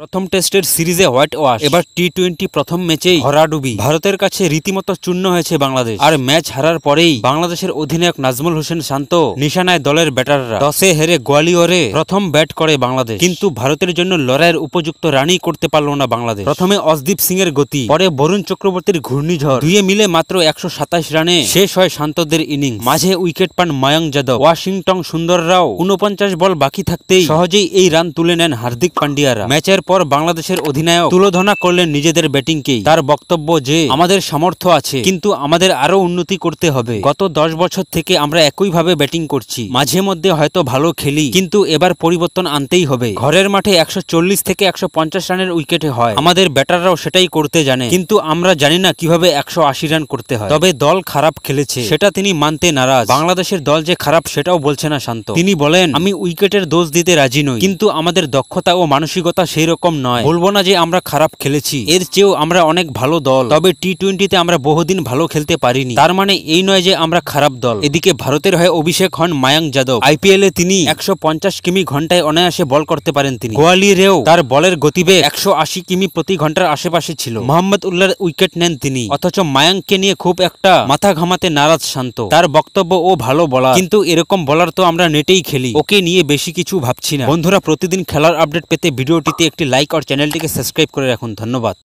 প্রথম টেস্টের সিরিজে হোয়াইট ওয়াশ, এবার টি-20 প্রথম ম্যাচেই ভরাডুবি। ভারতের কাছে রীতিমতো চূর্ণ হয়েছে বাংলাদেশ। আর ম্যাচ হারার পরেই বাংলাদেশের অধিনায়ক নাজমুল হোসেন শান্ত নিশানায় দলের ব্যাটাররা। টসে হেরে গোয়ালিয়রে প্রথম ব্যাট করে বাংলাদেশ, কিন্তু ভারতের জন্য লড়াইয়ের উপযুক্ত রানই করতে পারল না বাংলাদেশ। প্রথমে অসদীপ সিং এর গতি, পরে বরুণ চক্রবর্তীর ঘূর্ণিঝড়, দুয়ে মিলে মাত্র 127 রানে শেষ হয় শান্তদের ইনিংস। মাঝে উইকেট পান মায়াঙ্ক যাদব, ওয়াশিংটন সুন্দররাও 49 বল বাকি থাকতেই সহজেই এই রান তুলে নেন হার্দিক পান্ডিয়ারা। ম্যাচের পর বাংলাদেশের অধিনায়ক তুলোধনা করলেন নিজেদের ব্যাটিংকেই। তার বক্তব্য যে আমাদের সামর্থ্য আছে, কিন্তু আমাদের আরো উন্নতি করতে হবে। গত 10 বছর থেকে আমরা একইভাবে ব্যাটিং করছি, মাঝে মধ্যে হয়তো ভালো খেলি, কিন্তু এবার পরিবর্তন আনতেই হবে। ঘরের মাঠে 140 থেকে 150 রানের উইকেটে হয়, আমাদের ব্যাটাররাও সেটাই করতে জানে, কিন্তু আমরা জানি না কিভাবে 180 রান করতে হয়। তবে দল খারাপ খেলেছে, সেটা তিনি মানতে নারাজ। বাংলাদেশের দল যে খারাপ সেটাও বলছে না শান্ত। তিনি বলেন, আমি উইকেটের দোষ দিতে রাজি নই, কিন্তু আমাদের দক্ষতা ও মানসিকতা সেই রকম নয়। বলবো না যে আমরা খারাপ খেলেছি, এর চেয়েও আমরা অনেক ভালো দল। তবে টি-20তে আমরা বহুদিন ভালো খেলতে পারিনি, তার মানে এই নয় যে আমরা খারাপ দল। এদিকে ভারতের হয়ে অভিষেক হন মায়াঙ্ক যাদব। আইপিএলে তিনি 150 কিমি ঘন্টায় অনায়াসে বল করতে পারেন তিনি। গোয়ালিয়রেও তার বলের গতিবেগ 180 কিমি প্রতি ঘন্টার আশেপাশে ছিল। মোহাম্মদ উল্লাহর উইকেট নেন তিনি। অথচ মায়াঙ্ককে নিয়ে খুব একটা মাথা ঘামাতে নারাজ শান্ত। তার বক্তব্য, ও ভালো বলার, কিন্তু এরকম বলার তো আমরা নেটেই খেলি, ওকে নিয়ে বেশি কিছু ভাবছি না। বন্ধুরা, প্রতিদিন খেলার আপডেট পেতে ভিডিওটিতে একটি লাইক আর চ্যানেলটিকে সাবস্ক্রাইব করে রাখুন। ধন্যবাদ।